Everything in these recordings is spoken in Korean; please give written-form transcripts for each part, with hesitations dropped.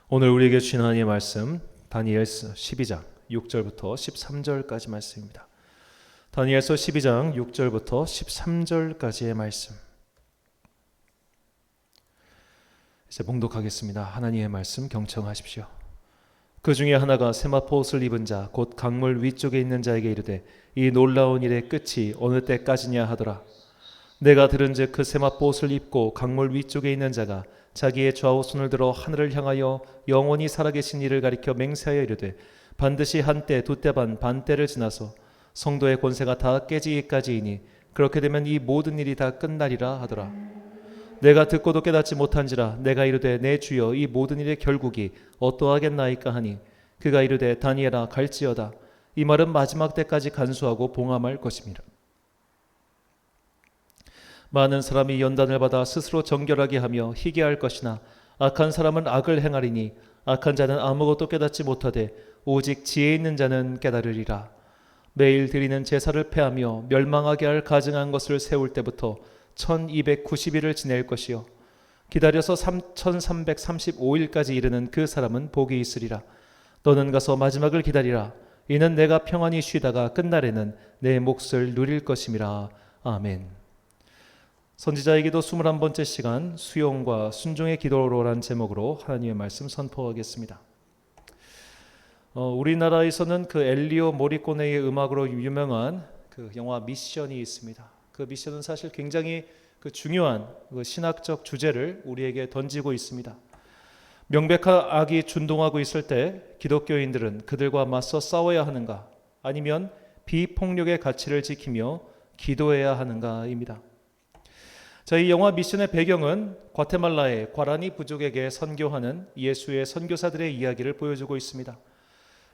오늘 우리에게 주신 하나님의 말씀 다니엘서 12장 6절부터 13절까지 말씀입니다. 다니엘서 12장 6절부터 13절까지의 말씀 이제 봉독하겠습니다. 하나님의 말씀 경청하십시오. 그 중에 하나가 세마포 옷을 입은 자 곧 강물 위쪽에 있는 자에게 이르되 이 놀라운 일의 끝이 어느 때까지냐 하더라. 내가 들은즉 그 세마포 옷을 입고 강물 위쪽에 있는 자가 자기의 좌우 손을 들어 하늘을 향하여 영원히 살아계신 이를 가리켜 맹세하여 이르되 반드시 한때 두때 반때를 지나서 성도의 권세가 다 깨지기까지이니 그렇게 되면 이 모든 일이 다 끝나리라 하더라. 내가 듣고도 깨닫지 못한지라 내가 이르되 내 주여 이 모든 일의 결국이 어떠하겠나이까 하니 그가 이르되 다니엘아 갈지어다. 이 말은 마지막 때까지 간수하고 봉함할 것임이라. 많은 사람이 연단을 받아 스스로 정결하게 하며 희귀할 것이나 악한 사람은 악을 행하리니 악한 자는 아무것도 깨닫지 못하되 오직 지혜 있는 자는 깨달으리라. 매일 드리는 제사를 폐하며 멸망하게 할 가증한 것을 세울 때부터 1290일을 지낼 것이요 기다려서 1335일까지 이르는 그 사람은 복이 있으리라. 너는 가서 마지막을 기다리라. 이는 내가 평안히 쉬다가 끝날에는 내 몫을 누릴 것임이라. 아멘. 선지자의 기도 21번째 시간 수용과 순종의 기도로란 제목으로 하나님의 말씀 선포하겠습니다. 우리나라에서는 그 엘리오 모리코네의 음악으로 유명한 그 영화 미션이 있습니다. 그 미션은 사실 굉장히 그 중요한 그 신학적 주제를 우리에게 던지고 있습니다. 명백한 악이 준동하고 있을 때 기독교인들은 그들과 맞서 싸워야 하는가 아니면 비폭력의 가치를 지키며 기도해야 하는가입니다. 자, 이 영화 미션의 배경은 과테말라의 과라니 부족에게 선교하는 예수의 선교사들의 이야기를 보여주고 있습니다.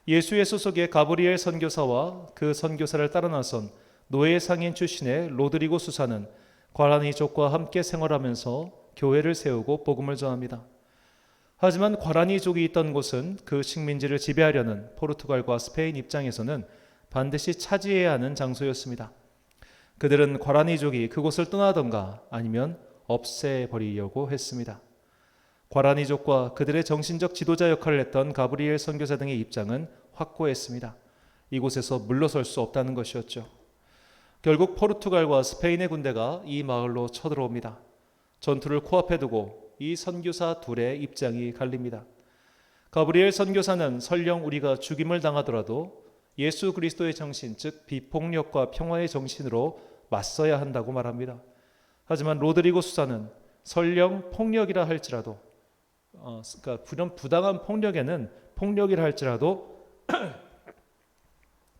예수의 소속의 가브리엘 선교사와 그 선교사를 따라 나선 노예 상인 출신의 로드리고 수사는 과라니족과 함께 생활하면서 교회를 세우고 복음을 전합니다. 하지만 과라니족이 있던 곳은 그 식민지를 지배하려는 포르투갈과 스페인 입장에서는 반드시 차지해야 하는 장소였습니다. 그들은 과라니족이 그곳을 떠나던가 아니면 없애버리려고 했습니다. 과라니족과 그들의 정신적 지도자 역할을 했던 가브리엘 선교사 등의 입장은 확고했습니다. 이곳에서 물러설 수 없다는 것이었죠. 결국 포르투갈과 스페인의 군대가 이 마을로 쳐들어옵니다. 전투를 코앞에 두고 이 선교사 둘의 입장이 갈립니다. 가브리엘 선교사는 설령 우리가 죽임을 당하더라도 예수 그리스도의 정신, 즉 비폭력과 평화의 정신으로 맞서야 한다고 말합니다. 하지만 로드리고 수사는 설령 폭력이라 할지라도 그러니까 부당한 폭력에는 폭력이라 할지라도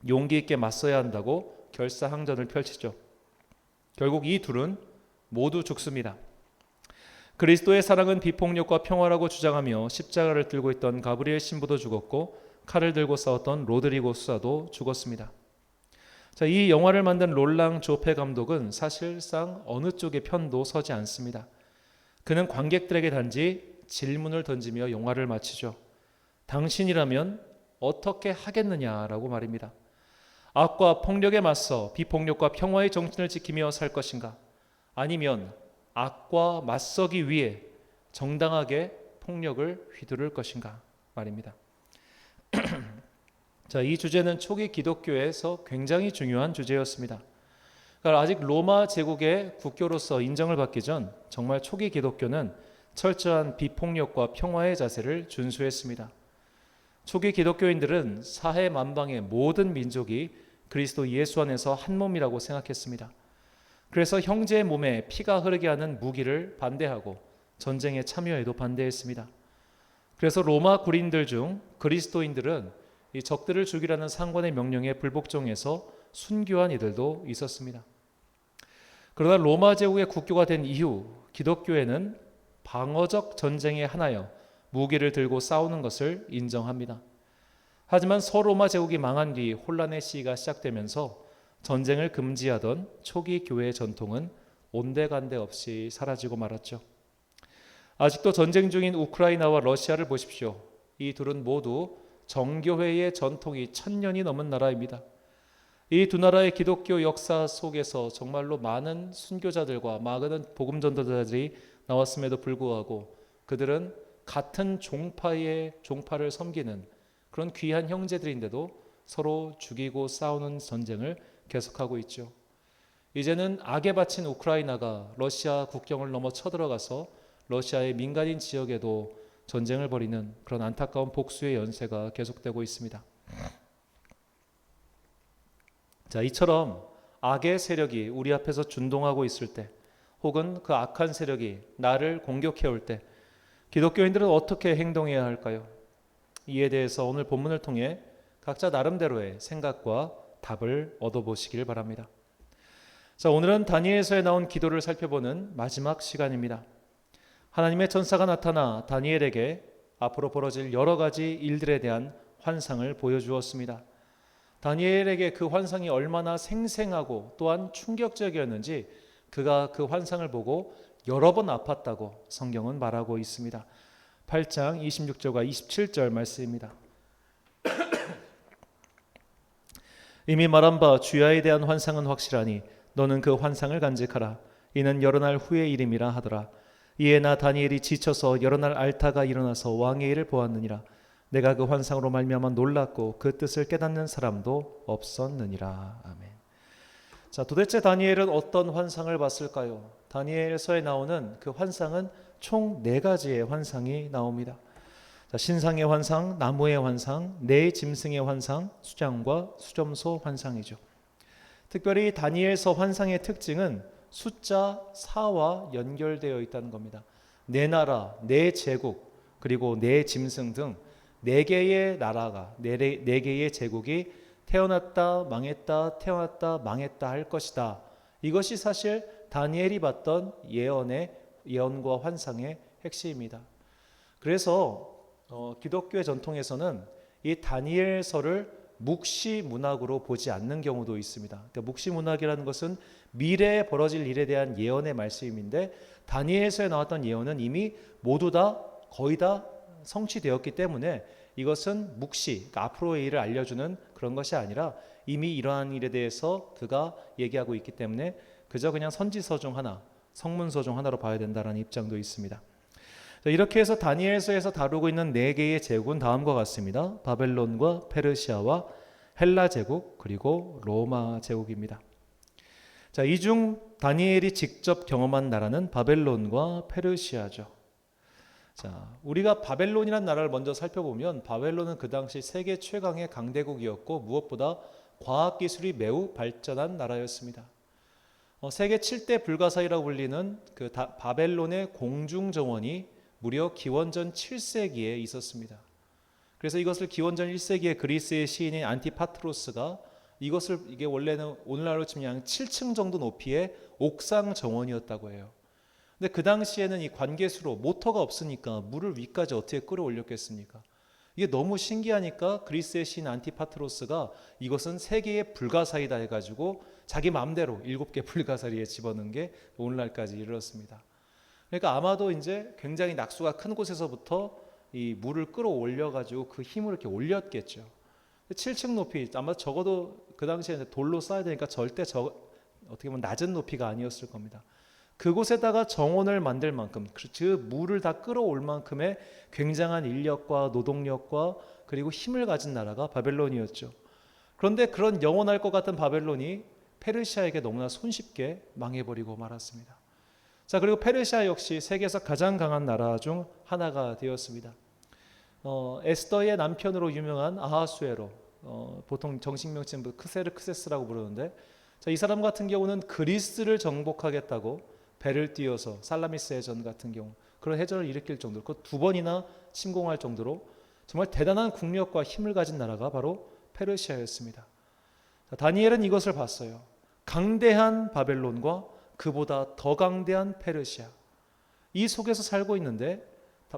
용기 있게 맞서야 한다고 결사항전을 펼치죠. 결국 이 둘은 모두 죽습니다. 그리스도의 사랑은 비폭력과 평화라고 주장하며 십자가를 들고 있던 가브리엘 신부도 죽었고 칼을 들고 싸웠던 로드리고 수사도 죽었습니다. 자, 이 영화를 만든 롤랑 조페 감독은 사실상 어느 쪽의 편도 서지 않습니다. 그는 관객들에게 단지 질문을 던지며 영화를 마치죠. 당신이라면 어떻게 하겠느냐라고 말입니다. 악과 폭력에 맞서 비폭력과 평화의 정신을 지키며 살 것인가? 아니면 악과 맞서기 위해 정당하게 폭력을 휘두를 것인가 말입니다. 자, 이 주제는 초기 기독교에서 굉장히 중요한 주제였습니다. 그러니까 아직 로마 제국의 국교로서 인정을 받기 전 정말 초기 기독교는 철저한 비폭력과 평화의 자세를 준수했습니다. 초기 기독교인들은 사해 만방의 모든 민족이 그리스도 예수 안에서 한 몸이라고 생각했습니다. 그래서 형제의 몸에 피가 흐르게 하는 무기를 반대하고 전쟁에 참여해도 반대했습니다. 그래서 로마 군인들 중 그리스도인들은 이 적들을 죽이라는 상관의 명령에 불복종해서 순교한 이들도 있었습니다. 그러나 로마 제국의 국교가 된 이후 기독교회는 방어적 전쟁의 하나여 무기를 들고 싸우는 것을 인정합니다. 하지만 서로마 제국이 망한 뒤 혼란의 시기가 시작되면서 전쟁을 금지하던 초기 교회의 전통은 온데간데 없이 사라지고 말았죠. 아직도 전쟁 중인 우크라이나와 러시아를 보십시오. 이 둘은 모두 정교회의 전통이 1000년이 넘은 나라입니다. 이 두 나라의 기독교 역사 속에서 정말로 많은 순교자들과 많은 복음 전도자들이 나왔음에도 불구하고 그들은 같은 종파를 섬기는 그런 귀한 형제들인데도 서로 죽이고 싸우는 전쟁을 계속하고 있죠. 이제는 악에 바친 우크라이나가 러시아 국경을 넘어 쳐들어가서 러시아의 민간인 지역에도 전쟁을 벌이는 그런 안타까운 복수의 연쇄가 계속되고 있습니다. 자, 이처럼 악의 세력이 우리 앞에서 준동하고 있을 때, 혹은 그 악한 세력이 나를 공격해 올 때 기독교인들은 어떻게 행동해야 할까요? 이에 대해서 오늘 본문을 통해 각자 나름대로의 생각과 답을 얻어보시길 바랍니다. 자, 오늘은 다니엘서에 나온 기도를 살펴보는 마지막 시간입니다. 하나님의 천사가 나타나 다니엘에게 앞으로 벌어질 여러 가지 일들에 대한 환상을 보여주었습니다. 다니엘에게 그 환상이 얼마나 생생하고 또한 충격적이었는지 그가 그 환상을 보고 여러 번 아팠다고 성경은 말하고 있습니다. 8장 26절과 27절 말씀입니다. 이미 말한 바 주야에 대한 환상은 확실하니 너는 그 환상을 간직하라. 이는 여러 날 후의 일임이라 하더라. 이에 나 다니엘이 지쳐서 여러 날 앓다가 일어나서 왕의 일을 보았느니라. 내가 그 환상으로 말미암아 놀랐고 그 뜻을 깨닫는 사람도 없었느니라. 아멘. 자, 도대체 다니엘은 어떤 환상을 봤을까요? 다니엘서에 나오는 그 환상은 총 4가지의 환상이 나옵니다. 자, 신상의 환상, 나무의 환상, 네 짐승의 환상, 수장과 수점소 환상이죠. 특별히 다니엘서 환상의 특징은 숫자 4와 연결되어 있다는 겁니다. 네 나라, 네 제국, 그리고 네 짐승 등 4개의 나라가, 4개의 제국이 태어났다, 망했다, 태어났다, 망했다 할 것이다. 이것이 사실 다니엘이 봤던 예언과 환상의 핵심입니다. 그래서 기독교의 전통에서는 이 다니엘서를 묵시문학으로 보지 않는 경우도 있습니다. 그러니까 묵시문학이라는 것은 미래에 벌어질 일에 대한 예언의 말씀인데, 다니엘서에 나왔던 예언은 이미 모두 다 거의 다 성취되었기 때문에 이것은 묵시, 그러니까 앞으로의 일을 알려주는 그런 것이 아니라 이미 이러한 일에 대해서 그가 얘기하고 있기 때문에 그저 그냥 선지서 중 하나, 성문서 중 하나로 봐야 된다는 입장도 있습니다. 이렇게 해서 다니엘서에서 다루고 있는 4개의 제국은 다음과 같습니다. 바벨론과 페르시아와 헬라 제국, 그리고 로마 제국입니다. 자, 이 중 다니엘이 직접 경험한 나라는 바벨론과 페르시아죠. 자, 우리가 바벨론이라는 나라를 먼저 살펴보면 바벨론은 그 당시 세계 최강의 강대국이었고 무엇보다 과학기술이 매우 발전한 나라였습니다. 세계 7대 불가사의라고 불리는 그 바벨론의 공중정원이 무려 기원전 7세기에 있었습니다. 그래서 이것을 기원전 1세기에 그리스의 시인인 안티파트로스가 이게 원래는 오늘날로 치면 약 7층 정도 높이의 옥상 정원이었다고 해요. 근데 그 당시에는 이 관계수로 모터가 없으니까 물을 위까지 어떻게 끌어올렸겠습니까? 이게 너무 신기하니까 그리스의 시인 안티파트로스가 이것은 세계의 불가사의다 해가지고 자기 마음대로 7개 불가사리에 집어넣은 게 오늘날까지 이르렀습니다. 그러니까 아마도 이제 굉장히 낙수가 큰 곳에서부터 이 물을 끌어올려가지고 그 힘을 이렇게 올렸겠죠. 7층 높이, 아마 적어도 그 당시에 돌로 쌓아야 되니까 절대 어떻게 보면 낮은 높이가 아니었을 겁니다. 그곳에다가 정원을 만들 만큼, 그 물을 다 끌어올 만큼의 굉장한 인력과 노동력과 그리고 힘을 가진 나라가 바벨론이었죠. 그런데 그런 영원할 것 같은 바벨론이 페르시아에게 너무나 손쉽게 망해버리고 말았습니다. 자, 그리고 페르시아 역시 세계에서 가장 강한 나라 중 하나가 되었습니다. 에스더의 남편으로 유명한 아하수에로, 보통 정식 명칭은 크세르크세스라고 부르는데, 자, 이 사람 같은 경우는 그리스를 정복하겠다고 배를 띄워서 살라미스 해전 같은 경우 그런 해전을 일으킬 정도로, 그 2번이나 침공할 정도로 정말 대단한 국력과 힘을 가진 나라가 바로 페르시아였습니다. 자, 다니엘은 이것을 봤어요. 강대한 바벨론과 그보다 더 강대한 페르시아, 이 속에서 살고 있는데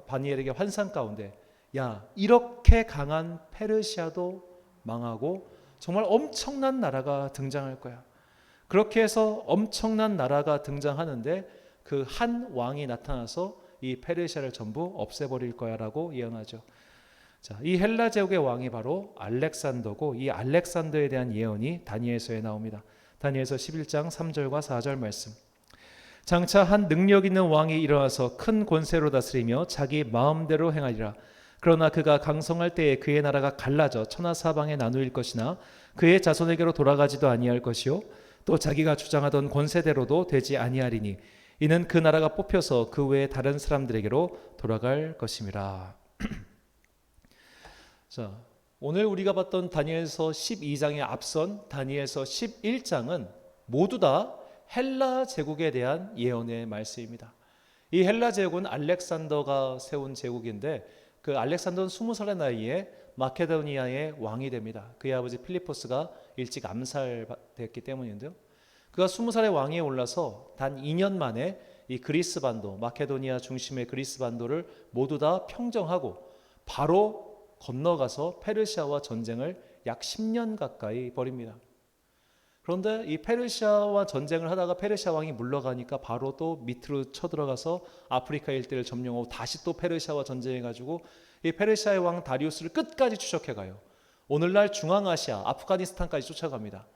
다니엘에게 환상 가운데, 야, 이렇게 강한 페르시아도 망하고 정말 엄청난 나라가 등장할 거야. 그렇게 해서 엄청난 나라가 등장하는데 그 한 왕이 나타나서 이 페르시아를 전부 없애버릴 거야 라고 예언하죠. 자, 이 헬라 제국의 왕이 바로 알렉산더고, 이 알렉산더에 대한 예언이 다니엘서에 나옵니다. 다니엘서 11장 3절과 4절 말씀. 장차 한 능력 있는 왕이 일어나서 큰 권세로 다스리며 자기 마음대로 행하리라. 그러나 그가 강성할 때에 그의 나라가 갈라져 천하사방에 나누일 것이나 그의 자손에게로 돌아가지도 아니할 것이요 또 자기가 주장하던 권세대로도 되지 아니하리니 이는 그 나라가 뽑혀서 그 외에 다른 사람들에게로 돌아갈 것임이라. 자, 오늘 우리가 봤던 다니엘서 12장에 앞선 다니엘서 11장은 모두 다 헬라 제국에 대한 예언의 말씀입니다. 이 헬라 제국은 알렉산더가 세운 제국인데 그 알렉산더는 20살의 나이에 마케도니아의 왕이 됩니다. 그의 아버지 필리포스가 일찍 암살됐기 때문인데요. 그가 20살의 왕위에 올라서 단 2년 만에 이 그리스 반도, 마케도니아 중심의 그리스 반도를 모두 다 평정하고 바로 건너가서 페르시아와 전쟁을 약 10년 가까이 벌입니다. 그런데 이 페르시아와 전쟁을 하다가 페르시아 왕이 물러가니까 바로 또 밑으로 쳐들어가서 아프리카 일대를 점령하고 다시 또 페르시아와 전쟁해가지고 이 페르시아의 왕 다리우스를 끝까지 추적해가요. 오늘날 중앙아시아, 아프가니스탄까지 쫓아갑니다.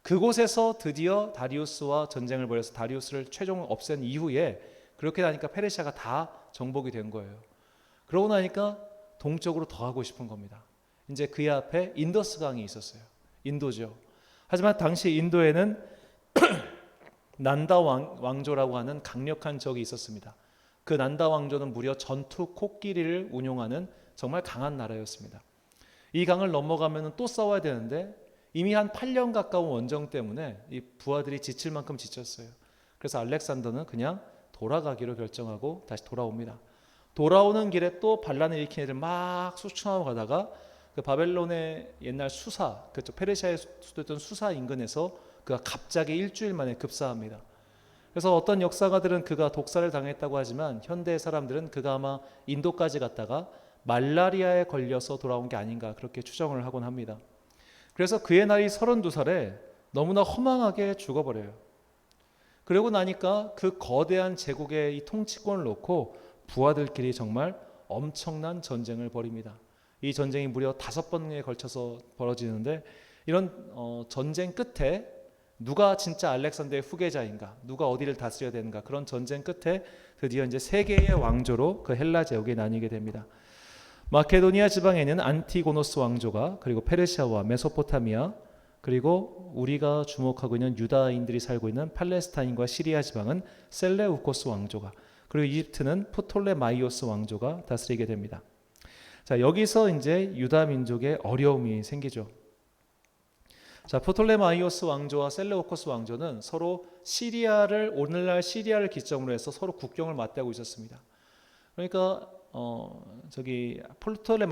그곳에서 드디어 다리우스와 전쟁을 벌여서 다리우스를 최종 없앤 이후에 그렇게 나니까 페르시아가 다 정복이 된 거예요. 그러고 나니까 동쪽으로 더 가고 싶은 겁니다. 이제 그의 앞에 인더스 강이 있었어요. 인도죠. 하지만 당시 인도에는 난다 왕조라고 하는 강력한 적이 있었습니다. 그 난다 왕조는 무려 전투 코끼리를 운용하는 정말 강한 나라였습니다. 이 강을 넘어가면 또 싸워야 되는데 이미 한 8년 가까운 원정 때문에 이 부하들이 지칠 만큼 지쳤어요. 그래서 알렉산더는 그냥 돌아가기로 결정하고 다시 돌아옵니다. 돌아오는 길에 또 반란을 일으킨 애들 막 수충하고 가다가 그 바벨론의 옛날 수사, 그쪽 페르시아의 수도였던 수사 인근에서 그가 갑자기 일주일 만에 급사합니다. 그래서 어떤 역사가들은 그가 독살을 당했다고 하지만 현대 사람들은 그가 아마 인도까지 갔다가 말라리아에 걸려서 돌아온 게 아닌가 그렇게 추정을 하곤 합니다. 그래서 그의 나이 32살에 너무나 허망하게 죽어버려요. 그러고 나니까 그 거대한 제국의 이 통치권을 놓고 부하들끼리 정말 엄청난 전쟁을 벌입니다. 이 전쟁이 무려 5번에 걸쳐서 벌어지는데 이런 전쟁 끝에 누가 진짜 알렉산더의 후계자인가, 누가 어디를 다스려야 되는가 그런 전쟁 끝에 드디어 이제 세 개의 왕조로 그 헬라 제국이 나뉘게 됩니다. 마케도니아 지방에는 안티고노스 왕조가, 그리고 페르시아와 메소포타미아, 그리고 우리가 주목하고 있는 유다인들이 살고 있는 팔레스타인과 시리아 지방은 셀레우코스 왕조가, 그리고 이집트는 프톨레마이오스 왕조가 다스리게 됩니다. 자, 여기서 이제 유다 민족의 어려움이 생기죠. 자, 프톨레마이오스 왕조와 셀레우코스 왕조는 서로 오늘날 시리아를 기점으로 해서 서로 국경을 맞대고 있었습니다. 그러니까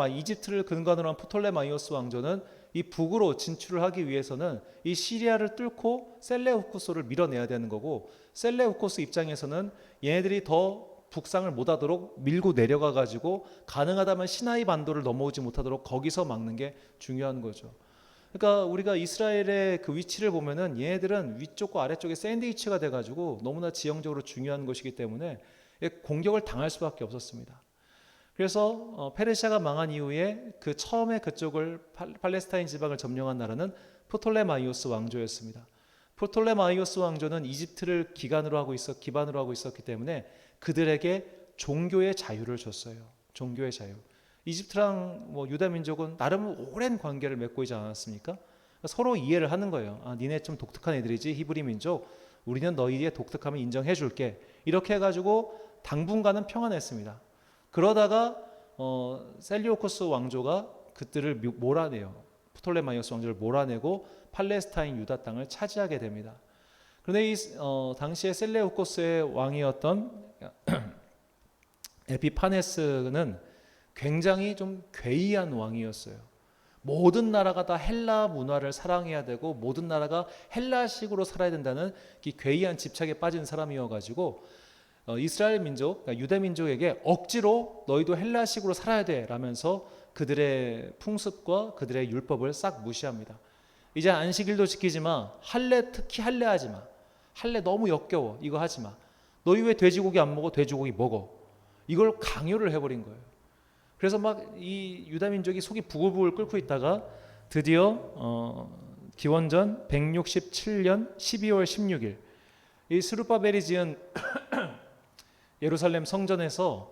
이집트를 근간으로 한 프톨레마이오스 왕조는 이 북으로 진출을 하기 위해서는 이 시리아를 뚫고 셀레우코스를 밀어내야 되는 거고, 셀레우코스 입장에서는 얘네들이 더 북상을 못하도록 밀고 내려가 가지고 가능하다면 시나이 반도를 넘어오지 못하도록 거기서 막는 게 중요한 거죠. 그러니까 우리가 이스라엘의 그 위치를 보면은 얘네들은 위쪽과 아래쪽에 샌드위치가 돼가지고 너무나 지형적으로 중요한 것이기 때문에 공격을 당할 수밖에 없었습니다. 그래서 페르시아가 망한 이후에 그 처음에 그쪽을 팔레스타인 지방을 점령한 나라는 프톨레마이오스 왕조였습니다. 프톨레마이오스 왕조는 이집트를 기반으로 하고 있었기 때문에 그들에게 종교의 자유를 줬어요. 종교의 자유. 이집트랑 유다 민족은 나름 오랜 관계를 맺고 있지 않았습니까? 서로 이해를 하는 거예요. 아, 니네 좀 독특한 애들이지, 히브리 민족. 우리는 너희의 독특함을 인정해 줄게. 이렇게 해가지고 당분간은 평안했습니다. 그러다가 셀리오코스 왕조가 그들을 몰아내요. 프톨레마이오스 왕조를 몰아내고 팔레스타인 유다 땅을 차지하게 됩니다. 그런데 당시에 셀레우코스의 왕이었던 에피파네스는 굉장히 좀 괴이한 왕이었어요. 모든 나라가 다 헬라 문화를 사랑해야 되고 모든 나라가 헬라식으로 살아야 된다는 이 괴이한 집착에 빠진 사람이어가지고 이스라엘 민족, 그러니까 유대 민족에게 억지로 너희도 헬라식으로 살아야 돼 라면서 그들의 풍습과 그들의 율법을 싹 무시합니다. 이제 안식일도 지키지 마. 특히 할례 하지 마. 할례 너무 역겨워. 이거 하지 마. 너희 왜 돼지고기 안 먹어? 돼지고기 먹어. 이걸 강요를 해버린 거예요. 그래서 막 이 유다 민족이 속이 부글부글 끓고 있다가 드디어 기원전 167년 12월 16일 이 스룹바벨이 지은 예루살렘 성전에서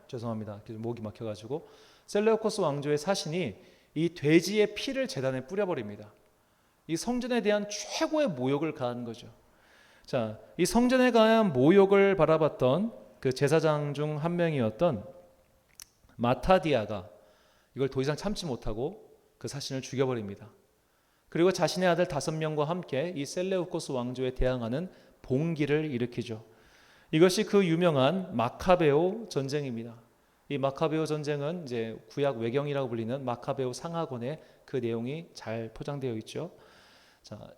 죄송합니다. 목이 막혀가지고 셀레우코스 왕조의 사신이 이 돼지의 피를 제단에 뿌려버립니다. 이 성전에 대한 최고의 모욕을 가한 거죠. 자, 이 성전에 가한 모욕을 바라봤던 그 제사장 중 한 명이었던 마타디아가 이걸 더 이상 참지 못하고 그 사신을 죽여버립니다. 그리고 자신의 아들 5명과 함께 이 셀레우코스 왕조에 대항하는 봉기를 일으키죠. 이것이 그 유명한 마카베오 전쟁입니다. 이 마카베오 전쟁은 이제 구약 외경이라고 불리는 마카베오 상하권에 그 내용이 잘 포장되어 있죠. 자,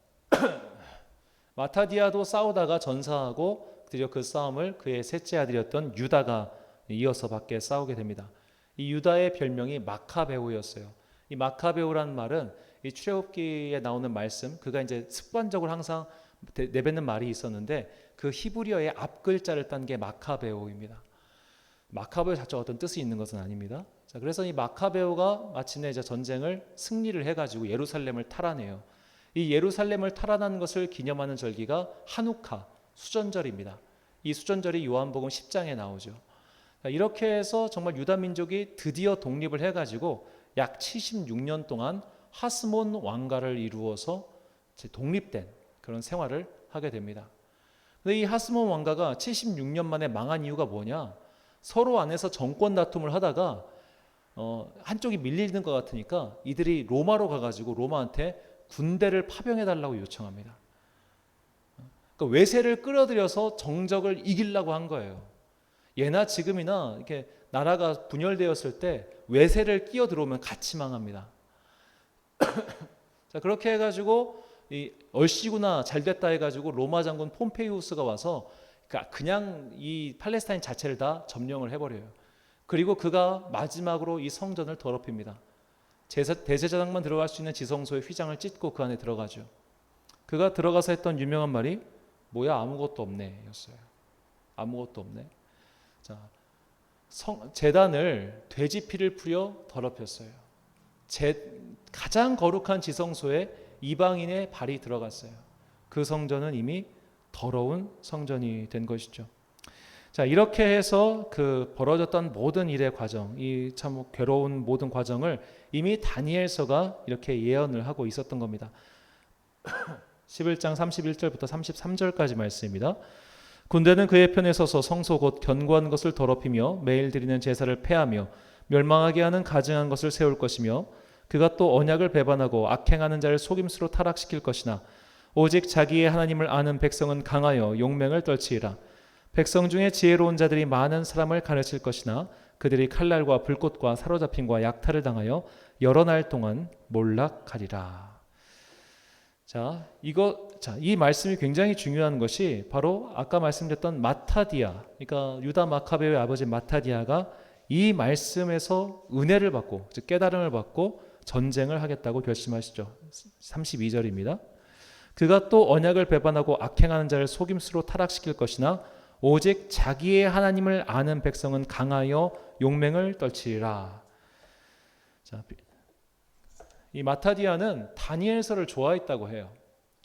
마타디아도 싸우다가 전사하고 드디어 그 싸움을 그의 셋째 아들이었던 유다가 이어서 밖에 싸우게 됩니다. 이 유다의 별명이 마카베오였어요. 이 마카베오라는 말은 이 출애굽기에 나오는 말씀, 그가 이제 습관적으로 항상 내뱉는 말이 있었는데 그 히브리어의 앞 글자를 딴 게 마카베오입니다. 마카베오 자체가 어떤 뜻이 있는 것은 아닙니다. 자, 그래서 이 마카베오가 마침내 이제 전쟁을 승리를 해가지고 예루살렘을 탈환해요. 이 예루살렘을 탈환한 것을 기념하는 절기가 하누카 수전절입니다. 이 수전절이 요한복음 10장에 나오죠. 자, 이렇게 해서 정말 유다 민족이 드디어 독립을 해가지고 약 76년 동안 하스몬 왕가를 이루어서 독립된 그런 생활을 하게 됩니다. 근데 이 하스몬 왕가가 76년 만에 망한 이유가 뭐냐? 서로 안에서 정권 다툼을 하다가 한쪽이 밀리는 것 같으니까 이들이 로마로 가가지고 로마한테 군대를 파병해달라고 요청합니다. 그러니까 외세를 끌어들여서 정적을 이기려고 한 거예요. 예나 지금이나 이렇게 나라가 분열되었을 때 외세를 끼어 들어오면 같이 망합니다. 자, 그렇게 해가지고 이 얼씨구나 잘됐다 해가지고 로마 장군 폼페이우스가 와서 그냥 이 팔레스타인 자체를 다 점령을 해버려요. 그리고 그가 마지막으로 이 성전을 더럽힙니다. 대제사장만 들어갈 수 있는 지성소의 휘장을 찢고 그 안에 들어가죠. 그가 들어가서 했던 유명한 말이 뭐야 아무것도 없네 였어요. 아무것도 없네. 자, 제단을 돼지 피를 뿌려 더럽혔어요. 가장 거룩한 지성소에 이방인의 발이 들어갔어요. 그 성전은 이미 더러운 성전이 된 것이죠. 자, 이렇게 해서 그 벌어졌던 모든 일의 과정, 이 참 괴로운 모든 과정을 이미 다니엘서가 이렇게 예언을 하고 있었던 겁니다. 11장 31절부터 33절까지 말씀입니다. 군대는 그의 편에 서서 성소 곧 견고한 것을 더럽히며 매일 드리는 제사를 폐하며 멸망하게 하는 가증한 것을 세울 것이며 그가 또 언약을 배반하고 악행하는 자를 속임수로 타락시킬 것이나 오직 자기의 하나님을 아는 백성은 강하여 용맹을 떨치리라. 백성 중에 지혜로운 자들이 많은 사람을 가르칠 것이나 그들이 칼날과 불꽃과 사로잡힘과 약탈을 당하여 여러 날 동안 몰락하리라. 이 말씀이 굉장히 중요한 것이 바로 아까 말씀드렸던 마타디아, 그러니까 유다 마카베오의 아버지 마타디아가 이 말씀에서 은혜를 받고 즉 깨달음을 받고 전쟁을 하겠다고 결심하시죠. 32절입니다. 그가 또 언약을 배반하고 악행하는 자를 속임수로 타락시킬 것이나 오직 자기의 하나님을 아는 백성은 강하여 용맹을 떨치리라. 자, 이 마타디아는 다니엘서를 좋아했다고 해요.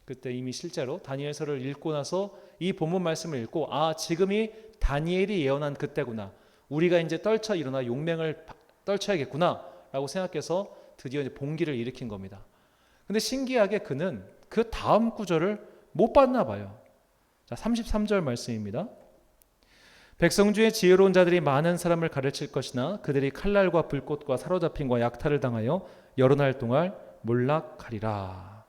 그때 이미 실제로 다니엘서를 읽고 나서 이 본문 말씀을 읽고 지금이 다니엘이 예언한 그때구나. 우리가 이제 떨쳐 일어나 용맹을 떨쳐야겠구나 라고 생각해서 드디어 이제 봉기를 일으킨 겁니다. 근데 신기하게 그는 그 다음 구절을 못 봤나 봐요. 자, 33절 말씀입니다. 백성 중에 지혜로운 자들이 많은 사람을 가르칠 것이나 그들이 칼날과 불꽃과 사로잡힘과 약탈을 당하여 여러 날 동안 몰락하리라.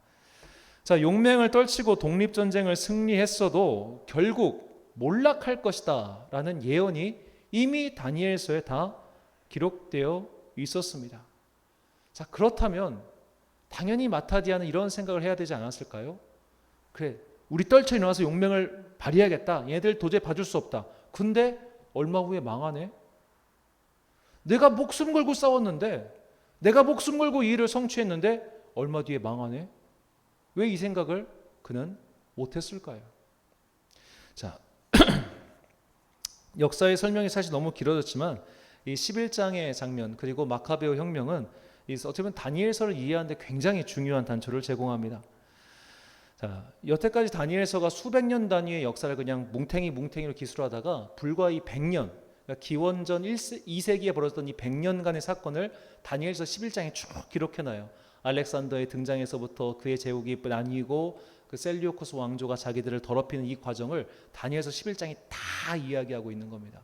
자, 용맹을 떨치고 독립전쟁을 승리했어도 결국 몰락할 것이다 라는 예언이 이미 다니엘서에 다 기록되어 있었습니다. 자, 그렇다면 당연히 마타디아는 이런 생각을 해야 되지 않았을까요? 그래, 우리 떨쳐 일어나서 용맹을 발휘하겠다. 얘들 도저히 봐줄 수 없다. 근데 얼마 후에 망하네. 내가 목숨 걸고 싸웠는데, 내가 목숨 걸고 이 일을 성취했는데 얼마 뒤에 망하네. 왜 이 생각을 그는 못했을까요? 자, 역사의 설명이 사실 너무 길어졌지만 이 11장의 장면 그리고 마카베오 혁명은 어떻게 보면 다니엘서를 이해하는 데 굉장히 중요한 단초를 제공합니다. 자, 여태까지 다니엘서가 수백 년 단위의 역사를 그냥 뭉탱이로 기술하다가 불과 이 100년, 그러니까 기원전 2세기에 벌어졌던 이 100년간의 사건을 다니엘서 11장에 쭉 기록해놔요. 알렉산더의 등장에서부터 그의 제국이 나뉘고 그 셀리오코스 왕조가 자기들을 더럽히는 이 과정을 다니엘서 11장이 다 이야기하고 있는 겁니다.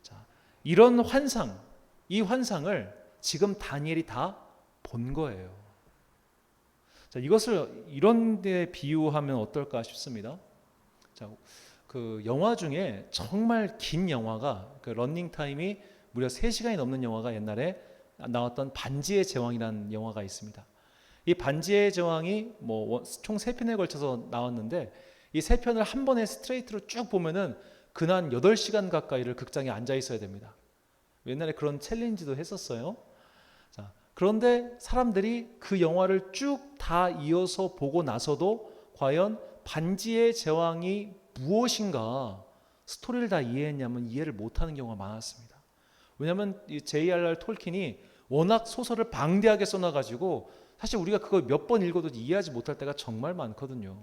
자, 이런 환상, 이 환상을 지금 다니엘이 다 본 거예요. 자, 이것을 이런 데 비유하면 어떨까 싶습니다. 자, 그 영화 중에 정말 긴 영화가 그 러닝 타임이 무려 3시간이 넘는 영화가 옛날에 나왔던 반지의 제왕이라는 영화가 있습니다. 이 반지의 제왕이 총 3편에 걸쳐서 나왔는데 이 3편을 한 번에 스트레이트로 쭉 보면은 근한 8시간 가까이를 극장에 앉아 있어야 됩니다. 옛날에 그런 챌린지도 했었어요. 자, 그런데 사람들이 그 영화를 쭉 다 이어서 보고 나서도 과연 반지의 제왕이 무엇인가 스토리를 다 이해했냐면 이해를 못하는 경우가 많았습니다. 왜냐하면 이 J.R.R. 톨킨이 워낙 소설을 방대하게 써놔가지고 사실 우리가 그걸 몇 번 읽어도 이해하지 못할 때가 정말 많거든요.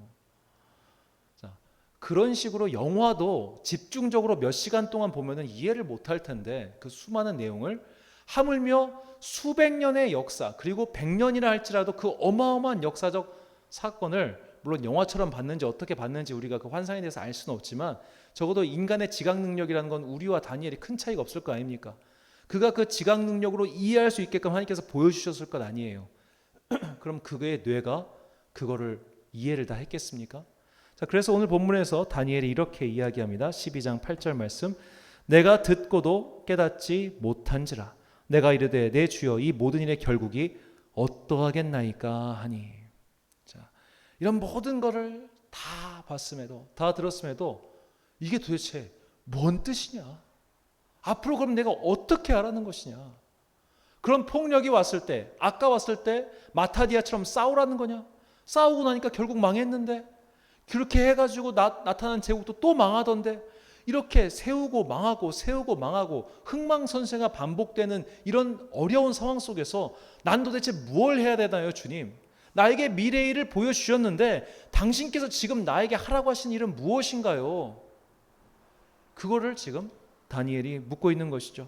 자, 그런 식으로 영화도 집중적으로 몇 시간 동안 보면은 이해를 못할 텐데 그 수많은 내용을 하물며 수백 년의 역사 그리고 100년이라 할지라도 그 어마어마한 역사적 사건을 물론 영화처럼 봤는지 어떻게 봤는지 우리가 그 환상에 대해서 알 수는 없지만 적어도 인간의 지각 능력이라는 건 우리와 다니엘이 큰 차이가 없을 거 아닙니까? 그가 그 지각 능력으로 이해할 수 있게끔 하나님께서 보여주셨을 것 아니에요. 그럼 그의 뇌가 그거를 이해를 다 했겠습니까? 자, 그래서 오늘 본문에서 다니엘이 이렇게 이야기합니다. 12장 8절 말씀. 내가 듣고도 깨닫지 못한지라 내가 이르되 내 주여 이 모든 일의 결국이 어떠하겠나이까 하니. 자, 이런 모든 것을 다 봤음에도 다 들었음에도 이게 도대체 뭔 뜻이냐? 앞으로 그럼 내가 어떻게 하라는 것이냐? 그런 폭력이 왔을 때 아까 왔을 때 마타디아처럼 싸우라는 거냐? 싸우고 나니까 결국 망했는데 그렇게 해가지고 나타난 제국도 또 망하던데 이렇게 세우고 망하고 세우고 망하고 흥망선쇠가 반복되는 이런 어려운 상황 속에서 난 도대체 무엇을 해야 되나요, 주님? 나에게 미래의 일을 보여주셨는데 당신께서 지금 나에게 하라고 하신 일은 무엇인가요? 그거를 지금 다니엘이 묻고 있는 것이죠.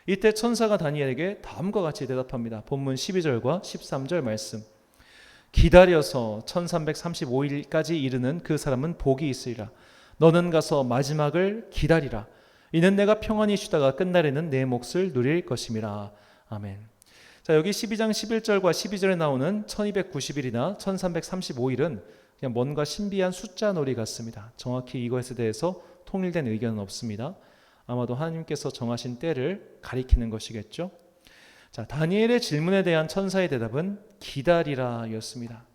이때 천사가 다니엘에게 다음과 같이 대답합니다. 본문 12절과 13절 말씀. 기다려서 1335일까지 이르는 그 사람은 복이 있으리라. 너는 가서 마지막을 기다리라. 이는 내가 평안히 쉬다가 끝날에는 내 몫을 누릴 것임이라. 아멘. 자, 여기 12장 11절과 12절에 나오는 1290일이나 1335일은 그냥 뭔가 신비한 숫자 놀이 같습니다. 정확히 이것에 대해서 통일된 의견은 없습니다. 아마도 하나님께서 정하신 때를 가리키는 것이겠죠. 자, 다니엘의 질문에 대한 천사의 대답은 기다리라 였습니다.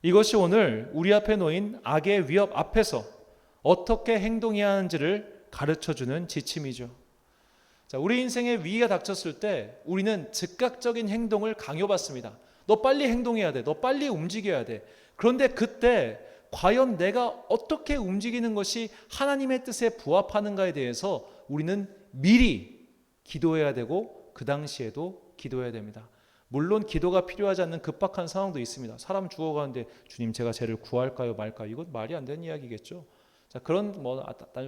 이것이 오늘 우리 앞에 놓인 악의 위협 앞에서 어떻게 행동해야 하는지를 가르쳐주는 지침이죠. 자, 우리 인생에 위기가 닥쳤을 때 우리는 즉각적인 행동을 강요받습니다. 너 빨리 행동해야 돼. 너 빨리 움직여야 돼. 그런데 그때 과연 내가 어떻게 움직이는 것이 하나님의 뜻에 부합하는가에 대해서 우리는 미리 기도해야 되고 그 당시에도 기도해야 됩니다. 물론 기도가 필요하지 않는 급박한 상황도 있습니다. 사람 죽어가는데 주님 제가 쟤를 구할까요 말까요? 이건 말이 안 되는 이야기겠죠. 자, 그런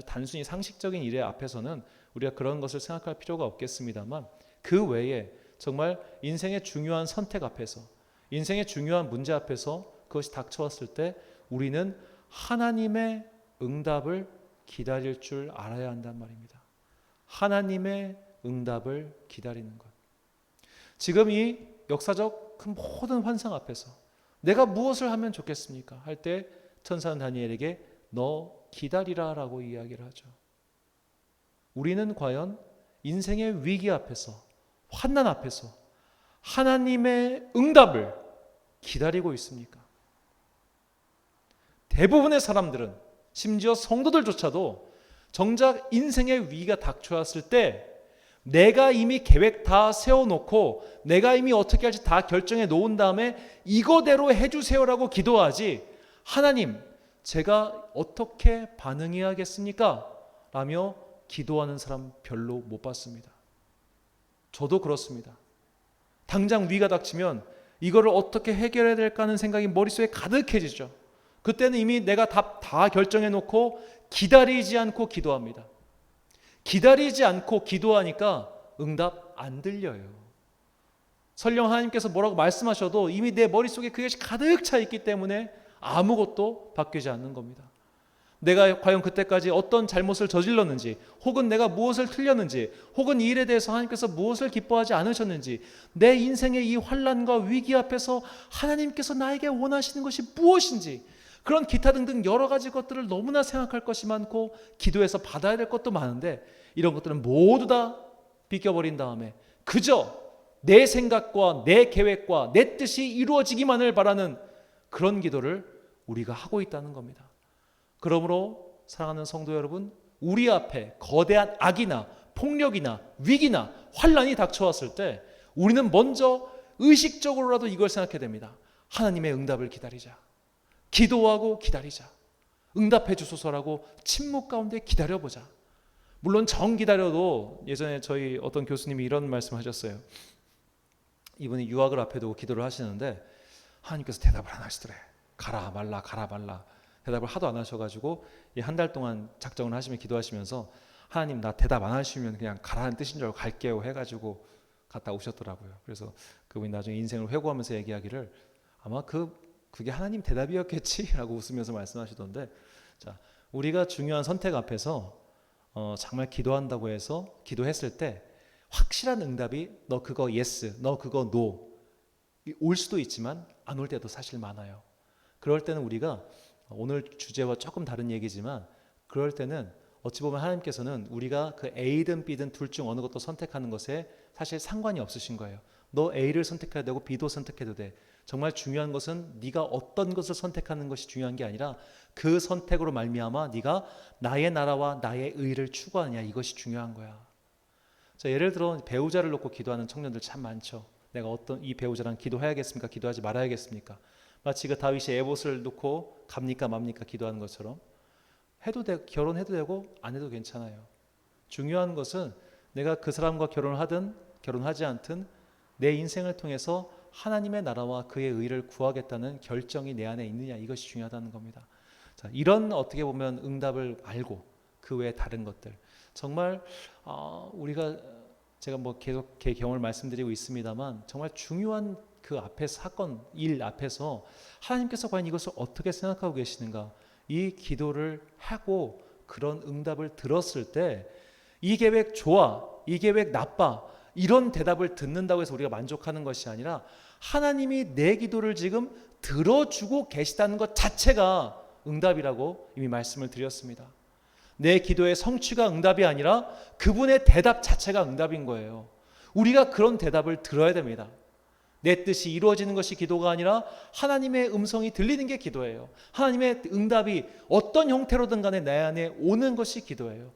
단순히 상식적인 일의 앞에서는 우리가 그런 것을 생각할 필요가 없겠습니다만 그 외에 정말 인생의 중요한 선택 앞에서 인생의 중요한 문제 앞에서 그것이 닥쳐왔을 때 우리는 하나님의 응답을 기다릴 줄 알아야 한단 말입니다. 하나님의 응답을 기다리는 것. 지금 이 역사적 그 모든 환상 앞에서 내가 무엇을 하면 좋겠습니까? 할 때 천사 다니엘에게 너 기다리라 라고 이야기를 하죠. 우리는 과연 인생의 위기 앞에서 환난 앞에서 하나님의 응답을 기다리고 있습니까? 대부분의 사람들은 심지어 성도들조차도 정작 인생의 위기가 닥쳐왔을 때 내가 이미 계획 다 세워놓고 내가 이미 어떻게 할지 다 결정해 놓은 다음에 이거대로 해주세요라고 기도하지 하나님 제가 어떻게 반응해야겠습니까? 라며 기도하는 사람 별로 못 봤습니다. 저도 그렇습니다. 당장 위기가 닥치면 이거를 어떻게 해결해야 될까 하는 생각이 머릿속에 가득해지죠. 그때는 이미 내가 답 다 결정해 놓고 기다리지 않고 기도합니다. 기다리지 않고 기도하니까 응답 안 들려요. 설령 하나님께서 뭐라고 말씀하셔도 이미 내 머릿속에 그것이 가득 차 있기 때문에 아무것도 바뀌지 않는 겁니다. 내가 과연 그때까지 어떤 잘못을 저질렀는지, 혹은 내가 무엇을 틀렸는지, 혹은 이 일에 대해서 하나님께서 무엇을 기뻐하지 않으셨는지, 내 인생의 이 환난과 위기 앞에서 하나님께서 나에게 원하시는 것이 무엇인지, 그런 기타 등등 여러 가지 것들을 너무나 생각할 것이 많고 기도해서 받아야 될 것도 많은데, 이런 것들은 모두 다 비껴버린 다음에 그저 내 생각과 내 계획과 내 뜻이 이루어지기만을 바라는 그런 기도를 우리가 하고 있다는 겁니다. 그러므로 사랑하는 성도 여러분, 우리 앞에 거대한 악이나 폭력이나 위기나 환난이 닥쳐왔을 때 우리는 먼저 의식적으로라도 이걸 생각해야 됩니다. 하나님의 응답을 기다리자. 기도하고 기다리자. 응답해 주소서라고 침묵 가운데 기다려보자. 물론 정 기다려도, 예전에 저희 어떤 교수님이 이런 말씀하셨어요. 이분이 유학을 앞에 두고 기도를 하시는데 하나님께서 대답을 안 하시더래. 가라 말라 가라 말라. 대답을 하도 안 하셔가지고 한 달 동안 작정을 하시며 기도하시면서 하나님 나 대답 안 하시면 그냥 가라는 뜻인 줄 알고 갈게요 해가지고 갔다 오셨더라고요. 그래서 그분이 나중에 인생을 회고하면서 얘기하기를 아마 그게 하나님 대답이었겠지라고 웃으면서 말씀하시던데, 자, 우리가 중요한 선택 앞에서 정말 기도한다고 해서 기도했을 때 확실한 응답이 너 그거 예스, 너 그거 노 올 수도 있지만 안 올 때도 사실 많아요. 그럴 때는 우리가 오늘 주제와 조금 다른 얘기지만, 그럴 때는 어찌 보면 하나님께서는 우리가 그 A든 B든 둘 중 어느 것도 선택하는 것에 사실 상관이 없으신 거예요. 너 A를 선택해야 되고 B도 선택해도 돼. 정말 중요한 것은 네가 어떤 것을 선택하는 것이 중요한 게 아니라 그 선택으로 말미암아 네가 나의 나라와 나의 의를 추구하느냐, 이것이 중요한 거야. 자, 예를 들어 배우자를 놓고 기도하는 청년들 참 많죠. 내가 어떤 이 배우자랑 기도해야겠습니까? 기도하지 말아야겠습니까? 마치 그 다윗이 에봇을 놓고 갑니까 맙니까 기도하는 것처럼 해도 돼, 결혼해도 되고 안 해도 괜찮아요. 중요한 것은 내가 그 사람과 결혼을 하든 결혼하지 않든 내 인생을 통해서 하나님의 나라와 그의 의를 구하겠다는 결정이 내 안에 있느냐, 이것이 중요하다는 겁니다. 자, 이런 어떻게 보면 응답을 말고 그 외에 다른 것들, 정말 우리가 제가 뭐 계속 제 경험을 말씀드리고 있습니다만 정말 중요한 그 앞에 사건, 일 앞에서 하나님께서 과연 이것을 어떻게 생각하고 계시는가, 이 기도를 하고 그런 응답을 들었을 때 이 계획 좋아, 이 계획 나빠, 이런 대답을 듣는다고 해서 우리가 만족하는 것이 아니라 하나님이 내 기도를 지금 들어주고 계시다는 것 자체가 응답이라고 이미 말씀을 드렸습니다. 내 기도의 성취가 응답이 아니라 그분의 대답 자체가 응답인 거예요. 우리가 그런 대답을 들어야 됩니다. 내 뜻이 이루어지는 것이 기도가 아니라 하나님의 음성이 들리는 게 기도예요. 하나님의 응답이 어떤 형태로든 간에 내 안에 오는 것이 기도예요.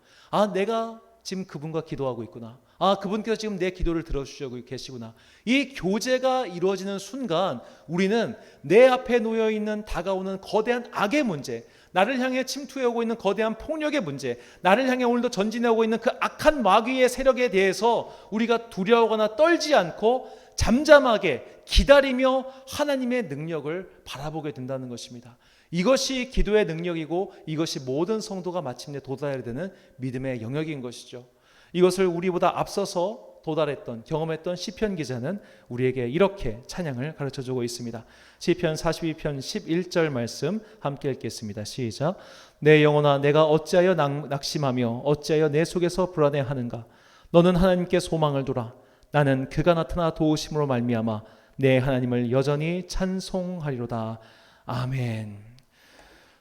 내가 지금 그분과 기도하고 있구나. 그분께서 지금 내 기도를 들어주시고 계시구나. 이 교제가 이루어지는 순간 우리는 내 앞에 놓여있는 다가오는 거대한 악의 문제, 나를 향해 침투해오고 있는 거대한 폭력의 문제, 나를 향해 오늘도 전진해오고 있는 그 악한 마귀의 세력에 대해서 우리가 두려워하거나 떨지 않고 잠잠하게 기다리며 하나님의 능력을 바라보게 된다는 것입니다. 이것이 기도의 능력이고 이것이 모든 성도가 마침내 도달해야 되는 믿음의 영역인 것이죠. 이것을 우리보다 앞서서 도달했던, 경험했던 시편 기자는 우리에게 이렇게 찬양을 가르쳐주고 있습니다. 시편 42편 11절 말씀 함께 읽겠습니다. 시작. 내 영혼아, 내가 어찌하여 낙심하며 어찌하여 내 속에서 불안해하는가. 너는 하나님께 소망을 두라. 나는 그가 나타나 도우심으로 말미암아 내 하나님을 여전히 찬송하리로다. 아멘.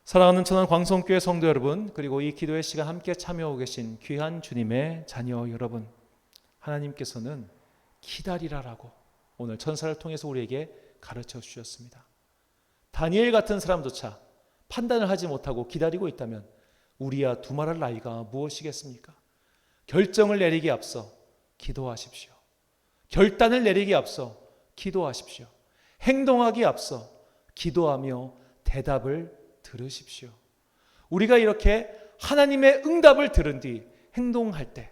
사랑하는 천안 광성교회 성도 여러분, 그리고 이 기도의 시간 함께 참여하고 계신 귀한 주님의 자녀 여러분, 하나님께서는 기다리라라고 오늘 천사를 통해서 우리에게 가르쳐 주셨습니다. 다니엘 같은 사람조차 판단을 하지 못하고 기다리고 있다면 우리야 두말할 나이가 무엇이겠습니까? 결정을 내리기에 앞서 기도하십시오. 결단을 내리기에 앞서 기도하십시오. 행동하기에 앞서 기도하며 대답을 들으십시오. 우리가 이렇게 하나님의 응답을 들은 뒤 행동할 때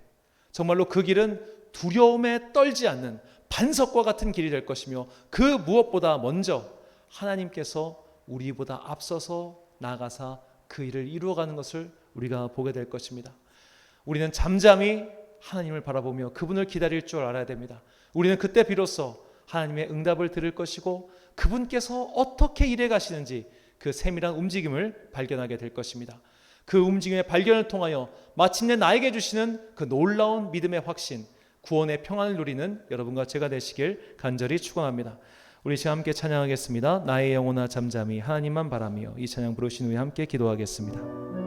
정말로 그 길은 두려움에 떨지 않는 반석과 같은 길이 될 것이며, 그 무엇보다 먼저 하나님께서 우리보다 앞서서 나아가사 그 일을 이루어가는 것을 우리가 보게 될 것입니다. 우리는 잠잠히 하나님을 바라보며 그분을 기다릴 줄 알아야 됩니다. 우리는 그때 비로소 하나님의 응답을 들을 것이고 그분께서 어떻게 일해 가시는지 그 세밀한 움직임을 발견하게 될 것입니다. 그 움직임의 발견을 통하여 마침내 나에게 주시는 그 놀라운 믿음의 확신, 구원의 평안을 누리는 여러분과 제가 되시길 간절히 축원합니다. 우리 지금 함께 찬양하겠습니다. 나의 영혼아 잠잠히 하나님만 바라며 이 찬양 부르신 후에 함께 기도하겠습니다.